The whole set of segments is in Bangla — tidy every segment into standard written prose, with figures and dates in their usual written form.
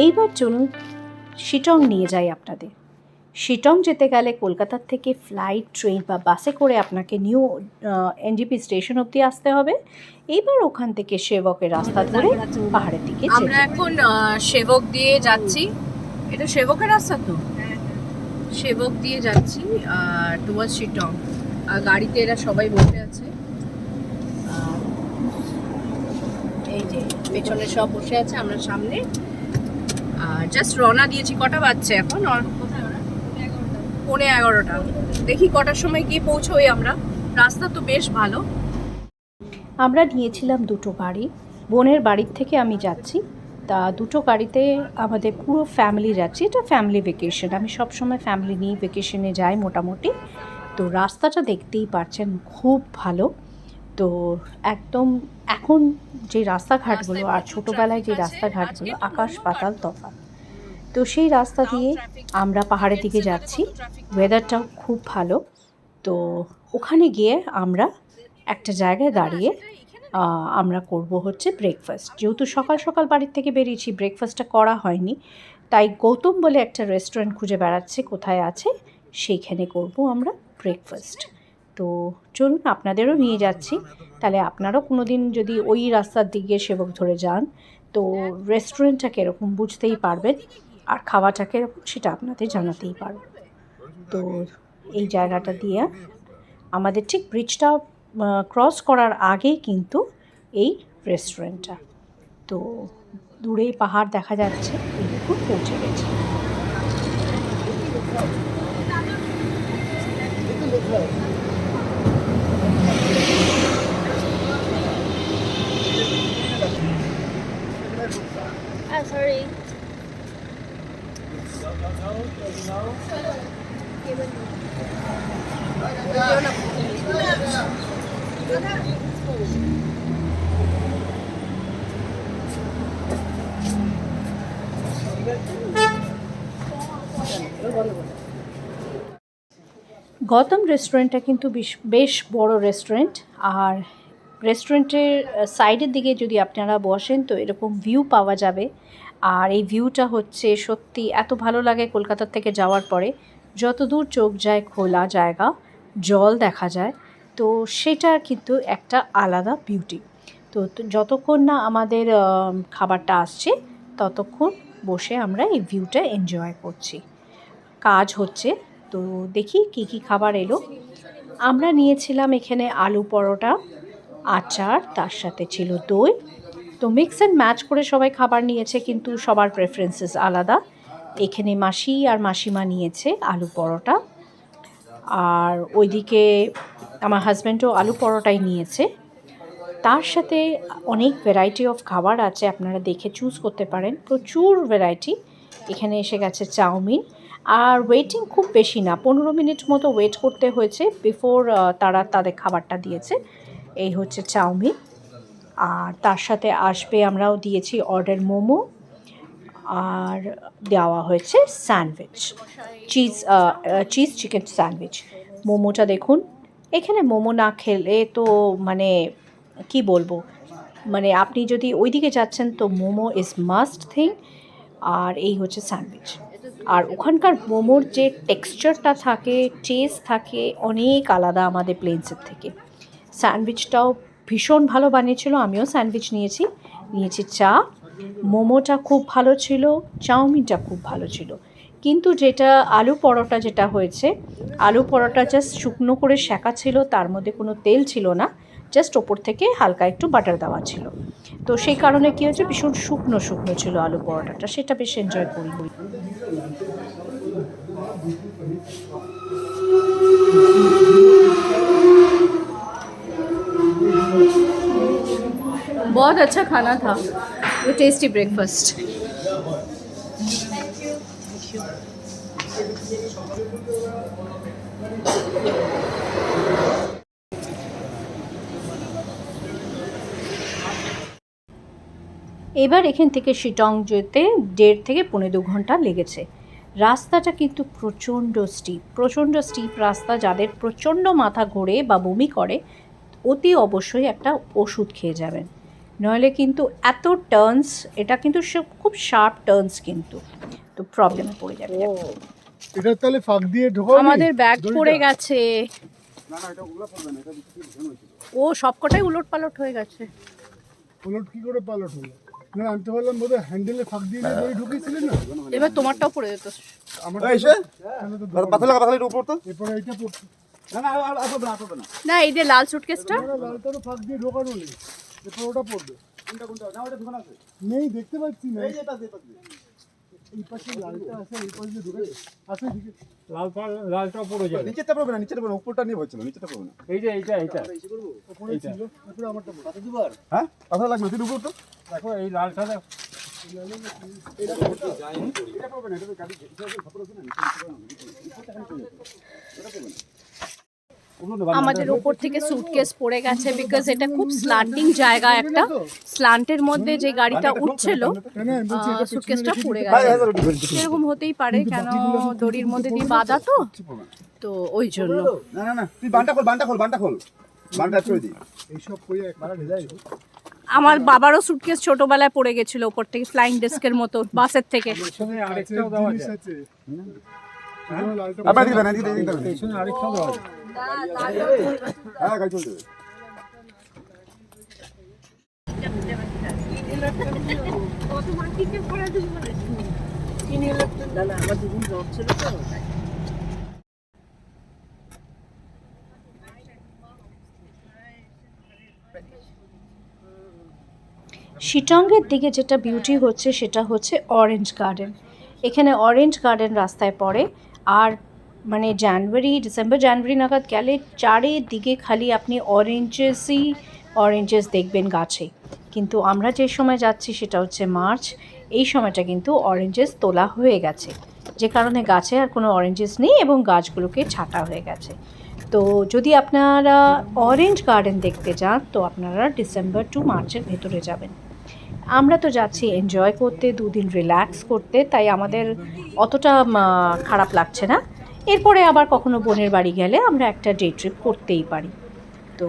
এইবার চলুন শিটং নিয়ে যাই আপনাদের। শিটং যেতে গেলে কলকাতার থেকে ফ্লাইট, ট্রেন বা বাসে করে আপনাকে নিউ এনজেপি স্টেশন অবধি আসতে হবে। এইবার ওখান থেকে সেবকের রাস্তা ধরে পাহাড়ের দিকে আমরা এখন সেবক দিয়ে যাচ্ছি। এটা সেবকের রাস্তা তো, সেবক দিয়ে যাচ্ছি টুয়ার্ডস শিটং। আর গাড়িতে এরা সবাই বসে আছে, এই যে পেছনে সব বসে আছে, আমরা সামনে জাস্ট রওনা দিয়েছি। কটা বাজছে এখন? 11:15। দেখি কটার সময় গিয়ে পৌঁছোই আমরা। রাস্তা তো বেশ ভালো। আমরা নিয়েছিলাম দুটো গাড়ি, বোনের বাড়ির থেকে আমি যাচ্ছি, তা দুটো গাড়িতে আমাদের পুরো ফ্যামিলি যাচ্ছি। এটা ফ্যামিলি ভেকেশন, আমি সবসময় ফ্যামিলি নিয়ে ভেকেশনে যাই মোটামুটি। তো রাস্তাটা দেখতেই পাচ্ছেন খুব ভালো। তো একদম এখন যে রাস্তাঘাটগুলো আর ছোটোবেলায় যে রাস্তাঘাটগুলো আকাশ পাতাল তফাৎ। তো সেই রাস্তা দিয়ে আমরা পাহাড়ের দিকে যাচ্ছি, ওয়েদারটাও খুব ভালো। তো ওখানে গিয়ে আমরা একটা জায়গায় দাঁড়িয়ে আমরা করব হচ্ছে ব্রেকফাস্ট। যেহেতু সকাল সকাল বাড়ির থেকে বেরিয়েছি, ব্রেকফাস্টটা করা হয়নি, তাই গৌতম বলে একটা রেস্টুরেন্ট খুঁজে বেড়াচ্ছে কোথায় আছে, সেইখানে করব আমরা ব্রেকফাস্ট। তো চলুন আপনাদেরও নিয়ে যাচ্ছি, তাহলে আপনারাও কোনো দিন যদি ওই রাস্তার দিকে সেবক ধরে যান তো রেস্টুরেন্টটা কীরকম বুঝতেই পারবেন, আর খাওয়াটা কীরকম সেটা আপনাদের জানাতেই পারব। তো এই জায়গাটা দিয়ে আমাদের ঠিক ব্রিজটা ক্রস করার আগেই কিন্তু এই রেস্টুরেন্টটা। তো দূরেই পাহাড় দেখা যাচ্ছে, এই দেখুন পৌঁছে গেছি। Sorry. গৌতম রেস্টুরেন্টটা কিন্তু বেশ বড় রেস্টুরেন্ট, আর রেস্টুরেন্টের সাইডের দিকে যদি আপনারা বসেন তো এরকম ভিউ পাওয়া যাবে। আর এই ভিউটা হচ্ছে সত্যি এত ভালো লাগে কলকাতার থেকে যাওয়ার পরে, যত দূর চোখ যায় খোলা জায়গা, জল দেখা যায়, তো সেটা কিন্তু একটা আলাদা বিউটি। তো যতক্ষণ না আমাদের খাবারটা আসছে ততক্ষণ বসে আমরা এই ভিউটা এনজয় করছি। কাজ হচ্ছে, তো দেখি কি কি খাবার এলো। আমরা নিয়েছিলাম এখানে আলু পরোটা, আচার, তার সাথে ছিল দই। তো মিক্স অ্যান্ড ম্যাচ করে সবাই খাবার নিয়েছে, কিন্তু সবার প্রেফারেন্সেস আলাদা। এখানে মাসি আর মাসিমা নিয়েছে আলু পরোটা, আর ওইদিকে আমার হাজব্যান্ডও আলু পরোটাই নিয়েছে। তার সাথে অনেক ভ্যারাইটি অফ খাবার আছে, আপনারা দেখে চুজ করতে পারেন, প্রচুর ভ্যারাইটি। এখানে এসে গেছে চাউমিন, আর ওয়েটিং খুব বেশি না, 15 মিনিট মতো ওয়েট করতে হয়েছে বিফোর তারা তাদের খাবারটা দিয়েছে। এই হচ্ছে চাউমিন, আর তার সাথে আসবে, আমরাও দিয়েছি অর্ডার মোমো, আর দেওয়া হয়েছে স্যান্ডউইচ, চিজ চিকেন স্যান্ডউইচ। মোমোটা দেখুন, এখানে মোমো না খেলে তো মানে কি বলবো, মানে আপনি যদি ওইদিকে যাচ্ছেন তো মোমো ইজ মাস্ট থিং। আর এই হচ্ছে স্যান্ডউইচ, আর ওখানকার মোমোর যে টেক্সচারটা থাকে, টেস্ট থাকে, অনেক আলাদা আমাদের প্লেন্সের থেকে। স্যান্ডউইচটাও ভীষণ ভালো বানিয়েছিল, আমিও স্যান্ডউইচ নিয়েছি চা। মোমোটা খুব ভালো ছিল, চাউমিনটা খুব ভালো ছিল। কিন্তু যেটা আলু পরোটা যেটা হয়েছে, আলু পরোটা জাস্ট শুকনো করে সেঁকা ছিল, তার মধ্যে কোনো তেল ছিল না, জাস্ট ওপর থেকে হালকা একটু বাটার দেওয়া ছিল। তো সেই কারণে কী হয়েছে, ভীষণ শুকনো শুকনো ছিল আলু পরোটাটা, সেটা বেশ এনজয় করি। बहुत अच्छा खाना था, वो टेस्टी ब्रेकफास्ट। এবার এখান থেকে শিটং যেতে 1.5 থেকে 2.5 ঘন্টা লেগেছে। রাস্তাটা কিন্তু প্রচণ্ড স্টিপ রাস্তা। যাদের প্রচণ্ড মাথা ঘোরে বা বমি করে অতি অবশ্যই একটা ওষুধ খেয়ে যাবেন, নইলে কিন্তু এত টার্নস, এটা কিন্তু খুব শার্প টার্নস কিন্তু, তো প্রবলেমে পড়ে যাবে। এটা তাহলে ফাঁক দিয়ে ঢোকাও আমাদের ব্যাগ পড়ে গেছে। ও সবকটাই উলট পালট হয়ে গেছে। উলট কি করে পালট হলো? না আমি তো বললাম বোধহয় হ্যান্ডেলে ফাঁক দিয়ে যে দড়ি ঢুকিয়েছিলেন না, এবার তোমারটাও পড়ে যেত। আমার পাথর লাগা পাথর উপর তো এরপরে এইটা পড়ছে না, এই যে লাল সুটকেসটা লালটারও ফাঁক দিয়ে ঢোকানো নেই, এরপর ওটা পড়বে। নেই, দেখতে পাচ্ছি না। এই পাশে লালটা আছে, এই পাশে ঢুকে আছে দিকে লালটা পড়ে যাবে। নিচেটা পড়বে না, নিচেটা পড়বে না, উপরটা নিয়ে হচ্ছিল, নিচেটা পড়বে না। এই যে এইটা ওপরে ছিল, এরপরে আমারটা পড়বে। হ্যাঁ পাথর লাগবে না, তুই উপর তো দেখো এই লালটা এটা পড়বে না, এটা গাড়ি ছাপড় আছে না, আমাদের ওপর থেকে সুটকেস পড়ে গেছে, বিকজ এটা খুব স্লান্টিং জায়গা, একটা স্লান্টের মধ্যে যে গাড়িটা উঠছিল সুটকেসটা পড়ে গেছে। সেরকম হতেই পারে, কেন দড়ির মধ্যে দিয়ে বাঁধা তো, তো ওই জন্য। না না না, তুই বানটা খোল, বানটা খোল, বানটা খোল, বানটা ছুঁয়ে দি। এইসব কই একবার ভেজাই। আমার বাবারও সুটকেস ছোটবেলায় পড়ে গেছিল ওপর থেকে, ফ্লাইং ডেস্কের মতো, বাসের থেকে। পেছনে আরেকটাও দেওয়া জিনিস যায়। আছে। আবার দিবেন, এদিকে দিবেন। পেছনে আরেকটাও দেওয়া যায়। হ্যাঁ গাড়ি চলছে। শিটংয়ের দিকে যেটা বিউটি হচ্ছে সেটা হচ্ছে অরেঞ্জ গার্ডেন। এখানে অরেঞ্জ গার্ডেন রাস্তায় পড়ে, আর মানে ডিসেম্বর জানুয়ারি নাগাদ গেলে চারিদিকে খালি আপনি অরেঞ্জেস দেখবেন গাছে। কিন্তু আমরা যে সময় যাচ্ছি সেটা হচ্ছে মার্চ, এই সময়টা কিন্তু অরেঞ্জেস তোলা হয়ে গেছে, যে কারণে গাছে আর কোনো অরেঞ্জেস নেই এবং গাছগুলোকে ছাঁটা হয়ে গেছে। তো যদি আপনারা অরেঞ্জ গার্ডেন দেখতে যান তো আপনারা ডিসেম্বর টু মার্চের ভেতরে যাবেন। আমরা তো যাচ্ছি এনজয় করতে, দুদিন রিল্যাক্স করতে, তাই আমাদের অতটা খারাপ লাগছে না। এরপরে আবার কখনো বোনের বাড়ি গেলে আমরা একটা ডে ট্রিপ করতেই পারি। তো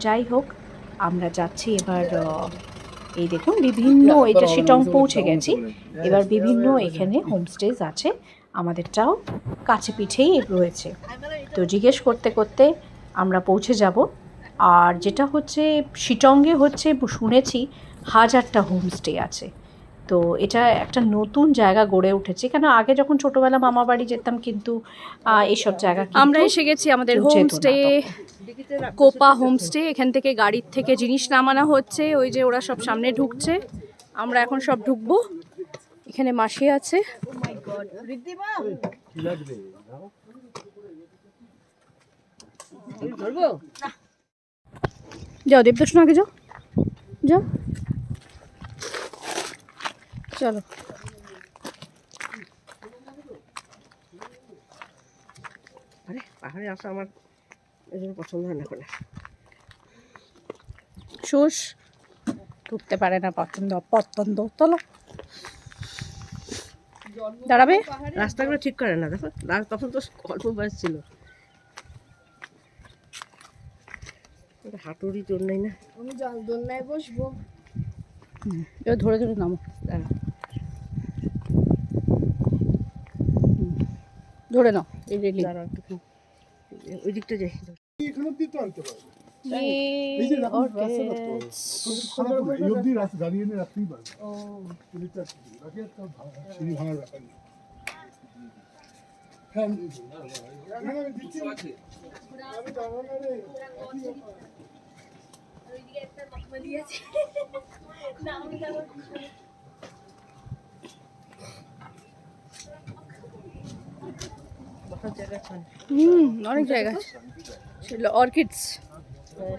যাই হোক, আমরা যাচ্ছি এবার। এই দেখুন বিভিন্ন, এটা শিটং পৌঁছে গেছি, এবার বিভিন্ন এখানে হোমস্টেজ আছে, আমাদেরটাও কাছে পিঠেই রয়েছে। তো জিজ্ঞেস করতে করতে আমরা পৌঁছে যাব। আর যেটা হচ্ছে শিটংয়ে হচ্ছে শুনেছি 1000টা হোমস্টে আছে, তো এটা একটা নতুন জায়গা গড়ে উঠেছে। কেন আগে যখন ছোটোবেলা মামা বাড়ি যেতাম কিন্তু এইসব জায়গা আমরা এসে গেছি আমাদের হোমস্টে, কোপা হোমস্টে। এখান থেকে গাড়ির থেকে জিনিস নামানো হচ্ছে, ওই যে ওরা সব সামনে ঢুকছে, আমরা এখন সব ঢুকবো। এখানে মাসি আছে। যাও দেবদর্শন, আগে যাও, যাও, চলো। আরে পাহাড়ে আসা আমার এই জন্য পছন্দ হয় না করে। শুস ঢুকতে পারে না, পছন্দ। চলো, দাঁড়াবে। রাস্তাগুলো ঠিক করে না, দেখো তখন তো অল্প বয়স ছিল, হাঁটুরই জোর নেই না। আমি জল দোলনায় বসবো। এবার ধরে ধরে নামো, ধরে নাও এই রেলিং। দাঁড়াও একটু, ওই দিকটা যাই। এখানে অব্দি তো আনতে পারবে। এই যে রাখুন রাস্তাটা তো খারাপ না, এই অব্দি রাস্তা দাঁড়িয়ে নিয়ে রাখতেই পারবে। পুলিশটা বাকি একটা সিঁড়ি ভাঙার ব্যাপার নেই। হ্যাঁ আমি দিচ্ছি। আমি জানো না রে। অনেক জায়গা আছে, সেগুলো অর্কিডস,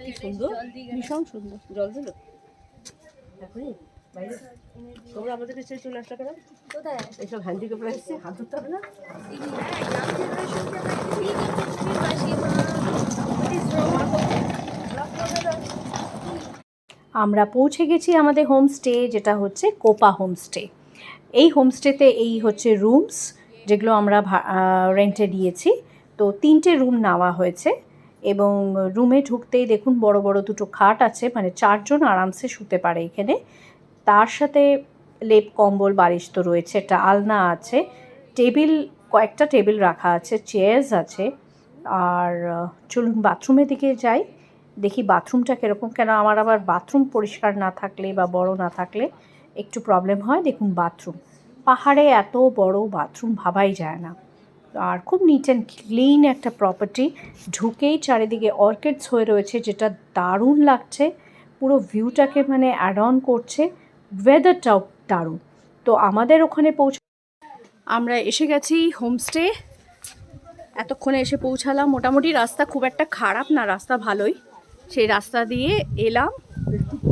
কি সুন্দর, ভীষণ সুন্দর। জল দিল এখনই বাইরে। তোমরা আমাদের কাছে চলে আসলে কেন? কোথায়? এইসব হ্যান্ডিক্যাপ আসছে, হাত ধরতে হবে না? আমরা পৌঁছে গেছি আমাদের হোমস্টে, যেটা হচ্ছে কোপা হোমস্টে। এই হোমস্টেতে এই হচ্ছে রুমস যেগুলো আমরা রেন্টে দিয়েছি। তো 3টে রুম নেওয়া হয়েছে। এবং রুমে ঢুকতেই দেখুন বড় বড় দুটো খাট আছে, মানে 4 জন আরামসে শুতে পারে এখানে। তার সাথে লেপ কম্বল বালিশ তো রয়েছে, একটা আলনা আছে, টেবিল, কয়েকটা টেবিল রাখা আছে, চেয়ার্স আছে। আর চলুন বাথরুমের দিকে যাই, দেখি বাথরুমটা কীরকম। কেন আমার আবার বাথরুম পরিষ্কার না থাকলে বা বড় না থাকলে একটু প্রবলেম হয়। দেখুন বাথরুম, পাহাড়ে এত বড় বাথরুম ভাবাই যায় না। আর খুব নিট অ্যান্ড ক্লিন একটা প্রপার্টি। ঢুকেই চারিদিকে অর্কিডস হয়ে রয়েছে, যেটা দারুণ লাগছে, পুরো ভিউটাকে মানে অ্যাড অন করছে। ওয়েদারটাও দারুণ। তো আমাদের ওখানে আমরা এসে গেছি হোমস্টে, এতক্ষণে এসে পৌঁছালাম। মোটামুটি রাস্তা খুব একটা খারাপ না, রাস্তা ভালোই। সেই রাস্তা দিয়ে এলাম,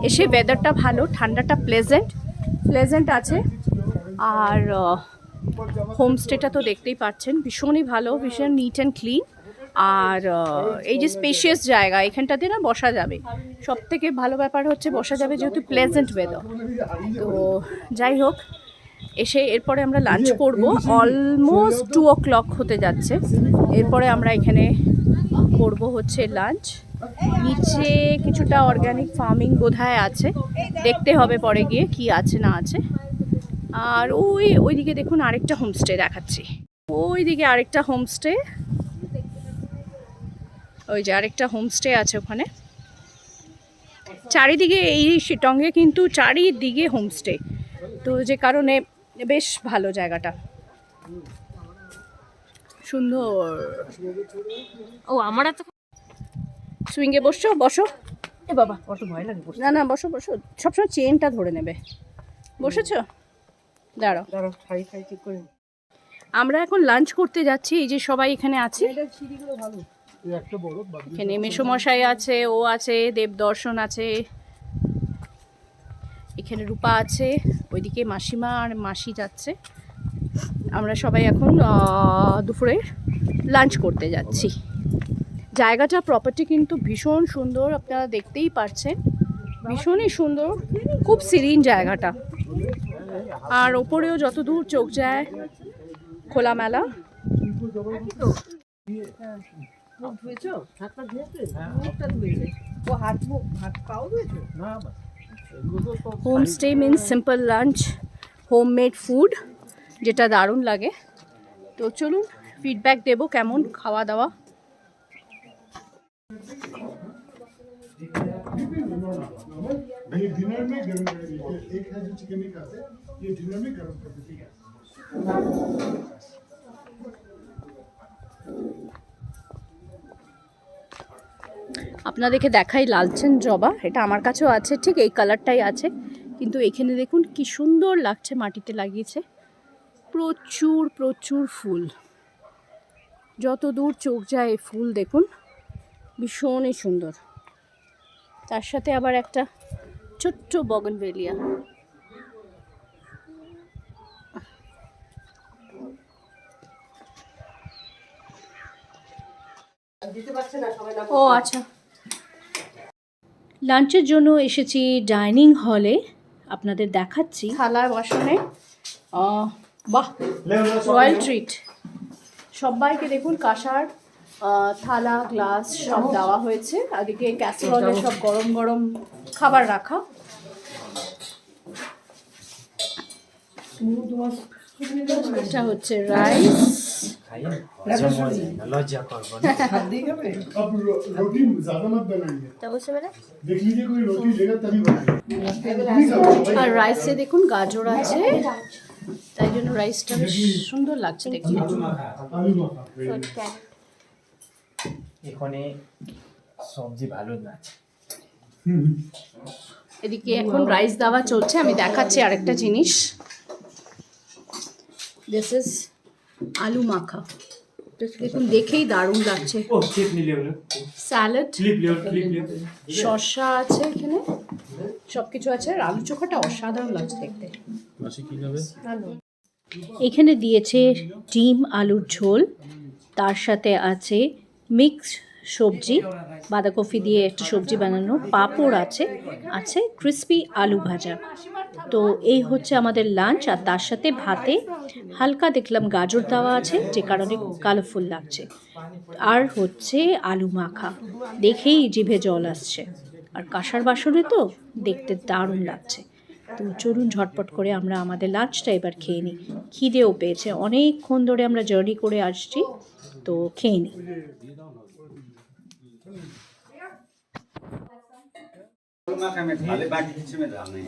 এসে ওয়েদারটা ভালো, ঠান্ডাটা প্লেজেন্ট আছে। আর হোমস্টেটা তো দেখতেই পাচ্ছেন, ভীষণই ভালো, ভীষণ নিট অ্যান্ড ক্লিন। আর এই যে স্পেশিয়াস জায়গা, এখানটাতে না বসা যাবে। সব থেকে ভালো ব্যাপার হচ্ছে বসা যাবে, যেহেতু প্লেজেন্ট ওয়েদার। তো যাই হোক, এসে এরপরে আমরা লাঞ্চ করব। অলমোস্ট 2 o'clock হতে যাচ্ছে। এরপরে আমরা এখানে করব হচ্ছে লাঞ্চ। নিচে কিছুটা অর্গ্যানিক ফার্মিং বোধহয় আছে, দেখতে হবে পরে গিয়ে কি আছে না আছে। আর ওইদিকে দেখুন আরেকটা হোমস্টে দেখাচ্ছি, ওইদিকে আরেকটা হোমস্টে, ওই যে আরেকটা হোমস্টে আছে ওখানে। চারিদিকে এই শিটংয়ে কিন্তু চারিদিকে হোমস্টে, তো যে কারণে বেশ ভালো জায়গাটা, সুন্দর। ও আমার এত সুইংয়ে বসো। এ বাবা কত ভয় লাগে বসে। না বসো, সবসময় চেনটা ধরে নেবে। বসেছো? দাঁড়াও, শাড়ি ঠিক করে আমরা এখন লাঞ্চ করতে যাচ্ছি। এই যে সবাই এখানে আছি, এই একটা বড় বাদ দিয়ে এখানে মেসোমশাই আছে, ও আছে, দেবদর্শন আছে, এখানে রূপা আছে, ওইদিকে মাসিমা আর মাসি যাচ্ছে। আমরা সবাই এখন দুপুরে লাঞ্চ করতে যাচ্ছি। জায়গাটা প্রপার্টি কিন্তু ভীষণ সুন্দর, আপনারা দেখতেই পারছেন, ভীষণই সুন্দর, খুব সিরিন জায়গাটা। আর ওপরেও যত দূর চোখ যায় খোলামেলা। মুখ ধুয়েছো? হাত পা ধুয়েছে? মুখটা ধুয়েছে। ও হাত পাও ধুয়েছে? Homestay means simple lunch, homemade food, যেটা দারুণ লাগে। তো চলুন ফিডব্যাক দেবো কেমন খাওয়া দাওয়া। नहीं डिनर में गर्म करेंगे। एक है जो चिकन का है, ये डिनर में गर्म कर दीजिए। আপনাদেরকে দেখাই লালচেন জবা, এটা আমার কাছেও আছে, ঠিক এই কালারটাই আছে। কিন্তু এখানে দেখুন কি সুন্দর লাগছে, মাটিতে লাগিয়েছে, প্রচুর প্রচুর ফুল, যত দূর চোখ যায় এই ফুল দেখুন, ভীষণই সুন্দর। তার সাথে আবার একটা ছোট্ট বগনভেলিয়া। ও আচ্ছা, লাঞ্চের জন্য এসেছি ডাইনিং হলে, আপনাদের দেখাচ্ছি। থালা বাসনে বাহ, রয়্যাল ট্রিট। সবাইকে দেখুন কাঁসার থালা গ্লাস সব দেওয়া হয়েছে, এদিকে ক্যাসরোলে সব গরম গরম খাবার রাখা। এটা হচ্ছে রাইস, अब रोटी ज्यादा मत बनाइए। তা বসে বেড়ে देख लीजिए कोई रोटी लेगा तभी बनाइए। আর রাইসে দেখুন গাজর আছে, তাই জন্য রাইসটা বেশ সুন্দর লাগছে দেখতে। आलू माखा এখানে সবজি ভালো না। এদিকে এখন রাইস দেওয়া চলছে, আমি দেখাচ্ছি আরেকটা জিনিস। দিস ইজ আলু মাখা, দেখুন দেখেই দারুণ লাগছে। ও ক্লিপ নিলে হলো, স্যালাড, ক্লিপ লিও। শসা আছে এখানে, সব কিছু আছে। আর আলু চোখাটা অসাধারণ লাগছে দেখতে। এখানে দিয়েছে ডিম আলুর ঝোল, তার সাথে আছে মিক্সড সবজি, বাঁধাকপি দিয়ে একটা সবজি বানানো, পাঁপড় আছে, আছে ক্রিস্পি আলু ভাজা। তো এই হচ্ছে আমাদের লাঞ্চ। আর তার সাথে ভাতে হালকা দেখলাম গাজর দেওয়া আছে, যে কারণে কালারফুল লাগছে। আর হচ্ছে আলু মাখা, দেখেই জিভে জল আসছে। আর কাঁসার বাসনে তো দেখতে দারুণ লাগছে। তো চলুন ঝটপট করে আমরা আমাদের লাঞ্চটা এবার খেয়ে নিই। খিদেও পেয়েছে, অনেকক্ষণ ধরে আমরা জার্নি করে আসছি, তো খেয়ে নিই। खाली बाकी किसी में डाल नहीं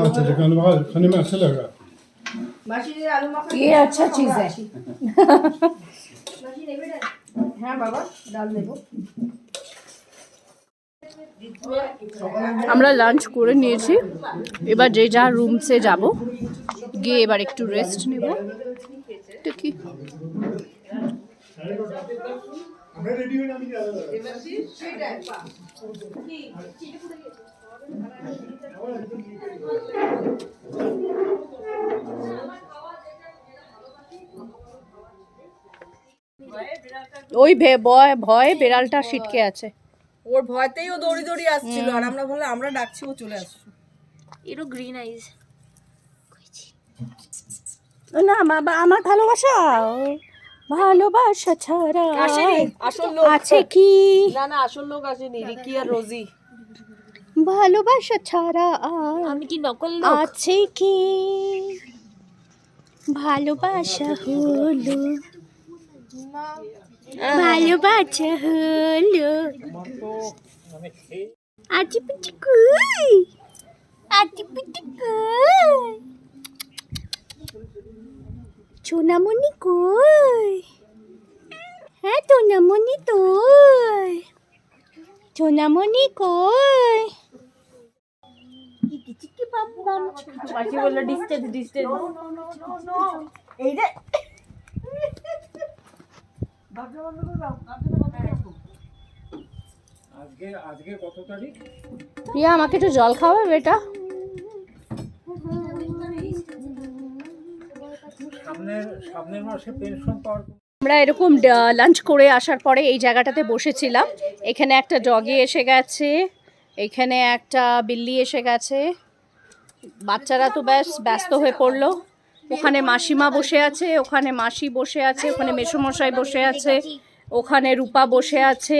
अच्छा लेकिन वहाँ खाने में अच्छा लग रहा है। মাসি আলু মাখা ये अच्छा चीज़ है। হ্যাঁ বাবা ডাল দেবো। আমরা লাঞ্চ করে নিয়েছি, এবার যে যা রুমসে যাব, গিয়ে এবার একটু রেস্ট নেব। দেখি আমরা রেডি হয়ে আমি ওই ভয়ে বেড়ালটা ছিটকে আছে। ওর ভয়তেই ও দৌড়ি দৌড়ি আসছিল, আর আমরা বললাম আমরা ডাকছি, ও চলে আসছে। এরও গ্রিন আইজ। না বাবা, আমার ভালোবাসা, ভালোবাসা ছাড়া আসেনি আসল লোক আছে কি? না না আসল লোক আসেনি, রিকি আর রোজি। ভালোবাসা ছাড়া আর আমি কি নকল লোক? আছে কি? ভালোবাসা হলো, ভালোবাসা হলো। আজি পিটি কই, আজি পিটি কই, সোনামণি কই? হ্যাঁ সোনামণি তোই, সোনামণি কই? মাসি বললো ডিস্টেন্স ডিস্টেন্স। এই রে আজকে কত তারিখ? প্রিয়া, আমাকে একটু জল খাওয়াবে বেটা? সামনের মাসে পেনশন পাওয়ার আমরা এরকম লাঞ্চ করে আসার পরে এই জায়গাটাতে বসেছিলাম। এখানে একটা ডগি এসে গেছে, এখানে একটা বিল্লি এসে গেছে, বাচ্চারা তো ব্যাস ব্যস্ত হয়ে পড়লো। ওখানে মাসিমা বসে আছে, ওখানে মাসি বসে আছে, ওখানে মেসোমশাই বসে আছে, ওখানে রূপা বসে আছে,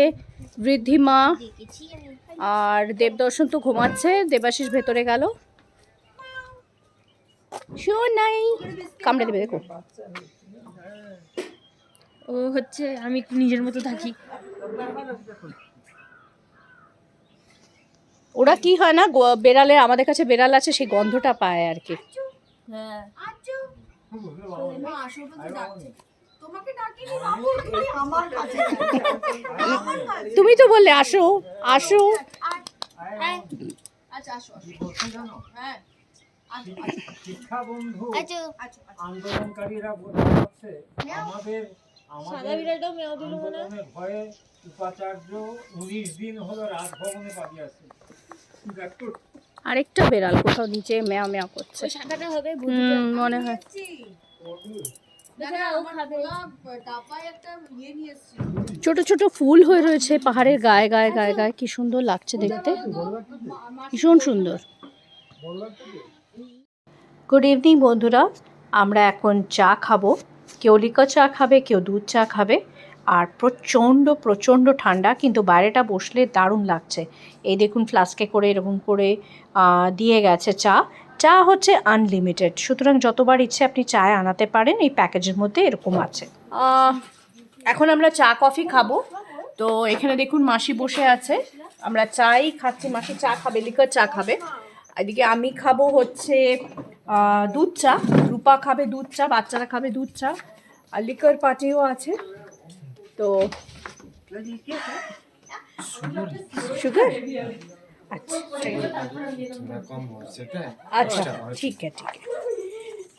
বৃদ্ধিমা, আর দেবদর্শন তো ঘুমাচ্ছে, দেবাশিস ভেতরে গেল। শোনাই কামড়ে দেবে, দেখো। ও হচ্ছে আমি একটু নিজের মতো থাকি। ওরা কি হয় না, বেড়ালের, আমাদের কাছে বেড়াল আছে, সেই গন্ধটা পায় আর কি। হ্যাঁ তুমি তো বললে আসো আসো। শিক্ষা বন্ধু আন্দোলনকারীরা বলছে আমাদের আন্দোলনের ভয়ে উপাচার্য 19 দিন হলো রাজভবনে পালিয়ে আছে। আরেকটা বেড়াল কোথাও নিচে ম্যাও ম্যাও করছে। শাখাটা হবে মনে হয়। ছোট ছোট ফুল হয়ে রয়েছে পাহাড়ের গায়ে গায়ে গায়ে গায়ে, কি সুন্দর লাগছে দেখতে, ভীষণ সুন্দর। গুড ইভিনিং বন্ধুরা, আমরা এখন চা খাবো। কেউ লিকার চা খাবে, কেউ দুধ চা খাবে। আর প্রচণ্ড প্রচণ্ড ঠান্ডা, কিন্তু বাইরেটা বসলে দারুণ লাগছে। এই দেখুন ফ্লাস্কে করে এরকম করে দিয়ে গেছে চা। চা হচ্ছে আনলিমিটেড, সুতরাং যতবার ইচ্ছে আপনি চায় আনাতে পারেন, এই প্যাকেজের মধ্যে এরকম আছে। এখন আমরা চা কফি খাবো। তো এখানে দেখুন মাসি বসে আছে, আমরা চাই খাচ্ছি, মাসি চা খাবে, লিকার চা খাবে। এদিকে আমি খাবো হচ্ছে দুধ চা, রূপা খাবে দুধ চা, বাচ্চারা খাবে দুধ চা, আর লিকার পার্টিও আছে। তো সুগার আচ্ছা ঠিক আছে ঠিক আছে।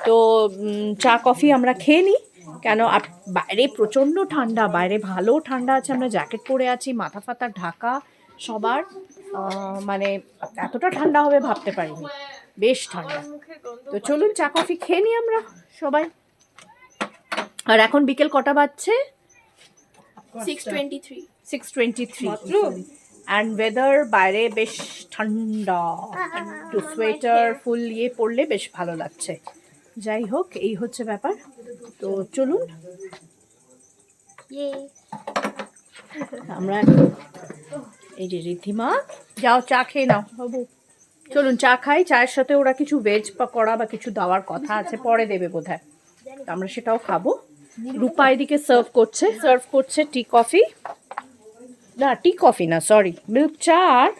তো চা কফি আমরা খেয়ে নিই, কেন বাইরে প্রচণ্ড ঠান্ডা, বাইরে ভালো ঠান্ডা আছে, আমরা জ্যাকেট পরে আছি, মাথা ফাতা ঢাকা সবার, মানে এতটা ঠান্ডা হবে ভাবতে পারিনি, বেশ ঠান্ডা। তো চলুন চা কফি খেয়ে নিই আমরা সবাই। আর এখন বিকেল কটা বাজছে? 6:23 6:23 অ্যান্ড ওয়েদার বাইরে বেশ ঠান্ডা, একটু সোয়েটার ফুল ইয়ে পরলে বেশ ভালো লাগছে। যাই হোক, এই হচ্ছে ব্যাপার। তো চলুন আমরা এখন, এই যে রিদ্ধিমা, যাও চা খেয়ে নাও বাবু, চলুন চা খাই। চায়ের সাথে ওরা কিছু ভেজ পকোড়া বা কিছু দেওয়ার কথা আছে, পরে দেবে বোধহয়, তো আমরা সেটাও খাবো। রূপা এদিকে সার্ভ করছে টি কফি, না টি কফি না সরি, মিল্ক চা আর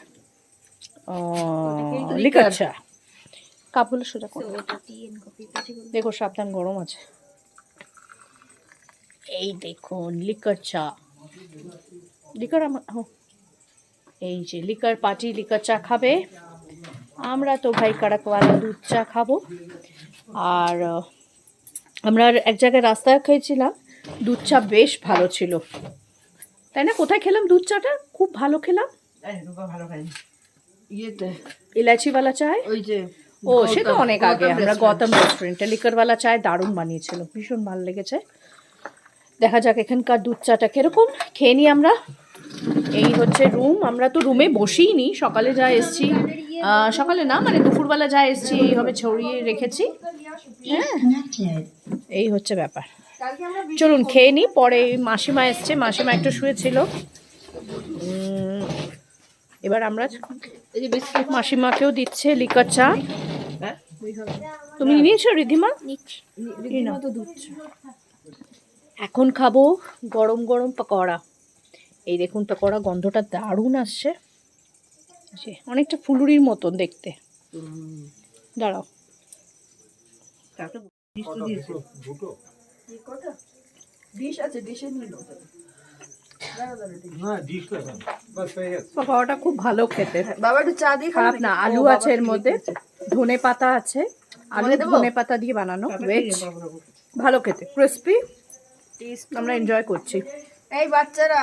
লিকার চা। কাপগুলো সোজা করো, দেখো সাবধান গরম আছে। এই দেখুন লিকার চা, লিকার আমার এই যে লিকার পার্টি লিকার চা খাবে, আমরা তো ভাই কড়কওয়ালা দুধ চা খাবো। আর আমরা এক জায়গায় রাস্তায় খেয়েছিলাম, দুধ চা বেশ ভালো ছিল, তাই না? কোথায় খেলাম দুধ চাটা? খুব ভালো খেলাম। ভালো খাইনি ইয়েতে, ইলাচিওয়ালা চায়, ওই যে ও সে তো অনেক আগে, আমরা গৌতম রেস্টুরেন্টে লিকারওয়ালা চায় দারুণ বানিয়েছিল, ভীষণ ভালো লেগেছে। দেখা যাক এখানকার দুধ চাটা কিরকম, খেয়ে নিই আমরা। এই হচ্ছে রুম, আমরা তো রুমে বসেই নি, সকালে যা এসছি, সকালে না মানে দুপুরবেলা যা এসছি এইভাবে ছড়িয়ে রেখেছি। হ্যাঁ, এই হচ্ছে ব্যাপার। চলুন খেয়ে নিই, পরে মাসিমা এসছে, মাসিমা একটু শুয়েছিল, এবার আমরা এই যে বিস্কুট মাসিমাকেও দিচ্ছে লিকার চা। তুমি নিয়েছো রিদ্ধিমা? তো দুধ এখন খাবো গরম গরম পকোড়া। এই দেখুন পকোড়া, গন্ধটা দারুণ আসছে, অনেকটা ফুলুরির মতন দেখতে। দাঁড়াও, ডিশ আছে, ডিশে নিল না ডিশ লাগে বাস হয়ে গেছে। পকোড়াটা খুব ভালো খেতে, বাবা একটু চা দিয়ে খারাপ না। আলু আছে এর মধ্যে, ধনে পাতা আছে, আলু ধনে পাতা দিয়ে বানানো ভেজ, ভালো খেতে, ক্রিস্পি, আমরা এনজয় করছি। এই বাচ্চারা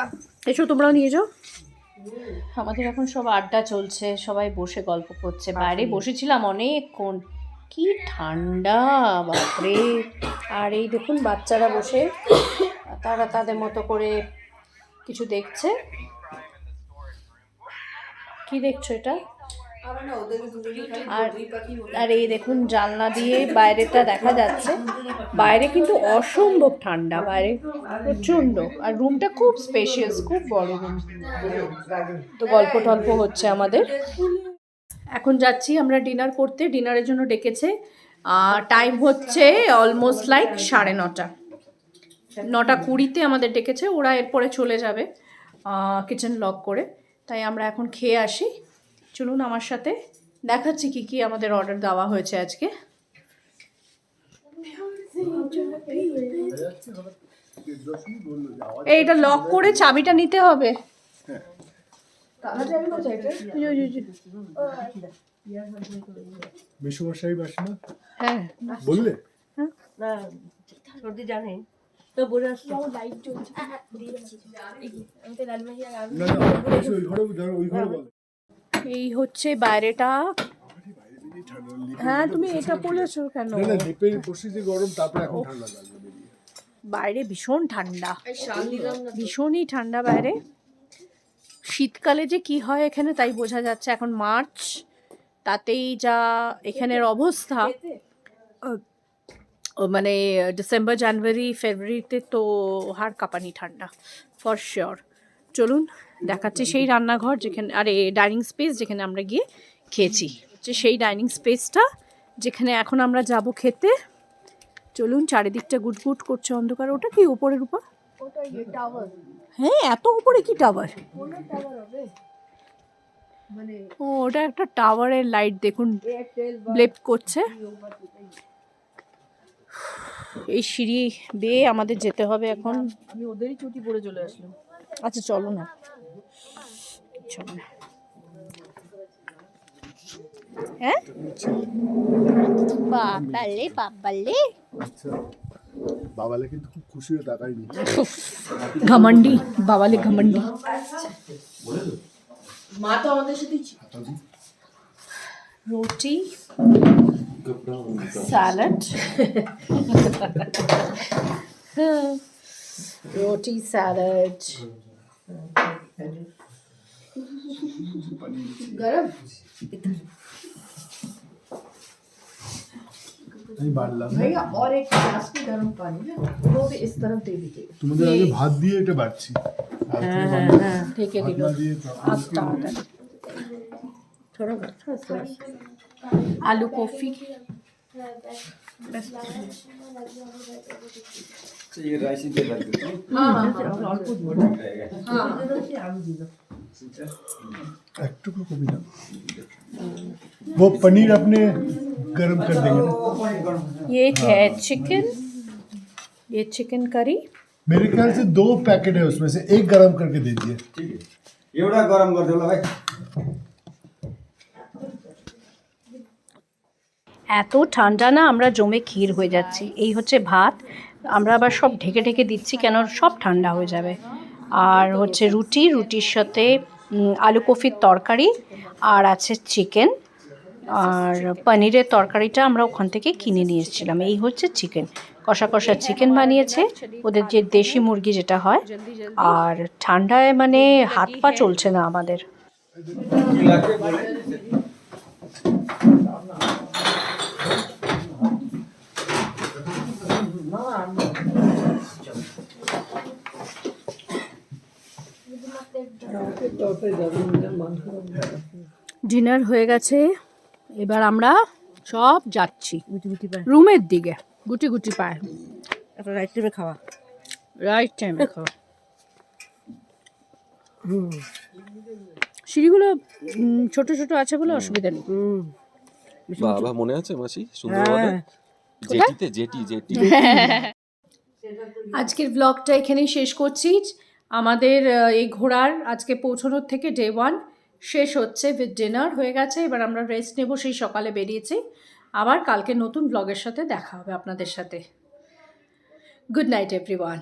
এসো তোমরাও নিয়ে যাও। আমাদের এখন সব আড্ডা চলছে, সবাই বসে গল্প করছে, বাইরে বসেছিলাম অনেকক্ষণ, কি ঠান্ডা বাপরে। আর এই দেখুন বাচ্চারা বসে তারা তাদের মতো করে কিছু দেখছে। কি দেখছো এটা? আর আর এই দেখুন জানলা দিয়ে বাইরেটা দেখা যাচ্ছে, বাইরে কিন্তু অসম্ভব ঠান্ডা, বাইরে প্রচণ্ড, আর রুমটা খুব স্পেশিয়াস, খুব বড় রুম। তো গল্প টল্প হচ্ছে আমাদের। এখন যাচ্ছি আমরা ডিনার করতে, ডিনারের জন্য ডেকেছে। টাইম হচ্ছে অলমোস্ট লাইক 9:30, 9:20 আমাদের ডেকেছে, ওরা এরপরে চলে যাবে কিচেন লক করে, তাই আমরা এখন খেয়ে আসি। চলুন আমার সাথে, দেখাচ্ছি কি কি আমাদের অর্ডার দেওয়া হয়েছে আজকে। এইটা লক করে চাবিটা নিতে হবে। মেসোমশাই বাসে না, হ্যাঁ বললে না সর্দি জানে তো বোঝা আসছে। না না এসে ওই ঘরে ধরো, ওই ঘরে বল। এই হচ্ছে বাইরেটা। হ্যাঁ তুমি এটা বলেছো কেন? না না লিপের বসে যে গরম, তারপরে এখন ঠান্ডা লাগবে বেরিয়ে। বাইরে ভীষণ ঠান্ডা, ভীষণই ঠান্ডা বাইরে। শীতকালে যে কি হয় এখানে তাই বোঝা যাচ্ছে, এখন মার্চ, তাতেই যা এখানের অবস্থা, মানে ডিসেম্বর জানুয়ারি ফেব্রুয়ারিতে তো হাড় কাঁপানি ঠান্ডা ফর শিওর। চলুন দেখাচ্ছি সেই রান্নাঘর যেখানে, আরে ডাইনিং স্পেস যেখানে আমরা গিয়ে খেয়েছি, যে সেই ডাইনিং স্পেসটা যেখানে এখন আমরা যাব খেতে। চলুন, চারিদিকটা গুটগুট করছে অন্ধকার। ওটা কি উপরের উপর? হ্যাঁ এত উপরে কি টাওয়ার? ও ওটা একটা টাওয়ারের লাইট, দেখুন ব্লেপ করছে। এই সিঁড়ি বেয়ে আমাদের যেতে হবে এখন। আমি ওদেরই ছুটি পড়ে চলে আসলাম। আচ্ছা চলো না, চলো না। হ্যাঁ বাবালে বাবালে, আচ্ছা বাবালে কিন্তু খুব খুশি হয়ে তাকাইনি। ঘমন্ডি বাবালে, ঘমন্ডি। মা তো আমাদের সাথেই ছিল। রুটি, স্যালাড, রুটি স্যালাড, गरम আমি বাড়লাম भैया और एक गिलास में गर्म पानी है वो भी इस तरफ दे दीजिए তোমাদের আগে ভাত দিয়ে এটা বাড়ছি আর ঢেকে দিল ভাত না দিয়ে আস্তে আস্তে। थोड़ा थोड़ा আলু কফি ये राइस दे दो अल्प जोड़ একটু কবি না वो पनीर अपने गरम कर देंगे ना ये है चिकन, ये चिकन करी। मेरे ख्याल से 2 पैकेट है उसमें से एक गरम करके दे दिए ठीक है एउटा गरम गरिदेऊ ल भाइ এত ঠান্ডা না আমরা জমে ক্ষীর হয়ে যাচ্ছি। এই হচ্ছে ভাত, আমরা আবার সব ঢেকে ঢেকে দিচ্ছি কেন সব ঠান্ডা হয়ে যাবে। আর হচ্ছে রুটি, রুটির সাথে আলু কফির তরকারি আর আছে চিকেন, আর পনিরের তরকারিটা আমরা ওখান থেকে কিনে নিয়ে এসেছিলাম। এই হচ্ছে চিকেন, কষা কষা চিকেন বানিয়েছে ওদের যে দেশি মুরগি যেটা হয়। আর ঠান্ডায় মানে হাত পা চলছে না আমাদের। কি লাগে বলে ডিনার হয়ে গেছে, এবার আমরা সব যাচ্ছি রুমের দিকে। গুটি গুটি পায়, একটা রাইট টাইমে খাওয়া রাইট টাইমে খাওয়া। সিঁড়িগুলো ছোট ছোট আছে বলে অসুবিধা নেই। বাবা মনে আছে মাসি সুন্দরবনে জেটিতে জেটি আজকের ব্লগটা এখানেই শেষ করছি। আমাদের এই ঘোরার আজকে পৌঁছানোর থেকে ডে 1 শেষ হচ্ছে উইথ ডিনার হয়ে গেছে। এবার আমরা রেস্ট নেব, সেই সকালে বেরিয়েছি। আবার কালকে নতুন ব্লগের সাথে দেখা হবে আপনাদের সাথে। Good night everyone.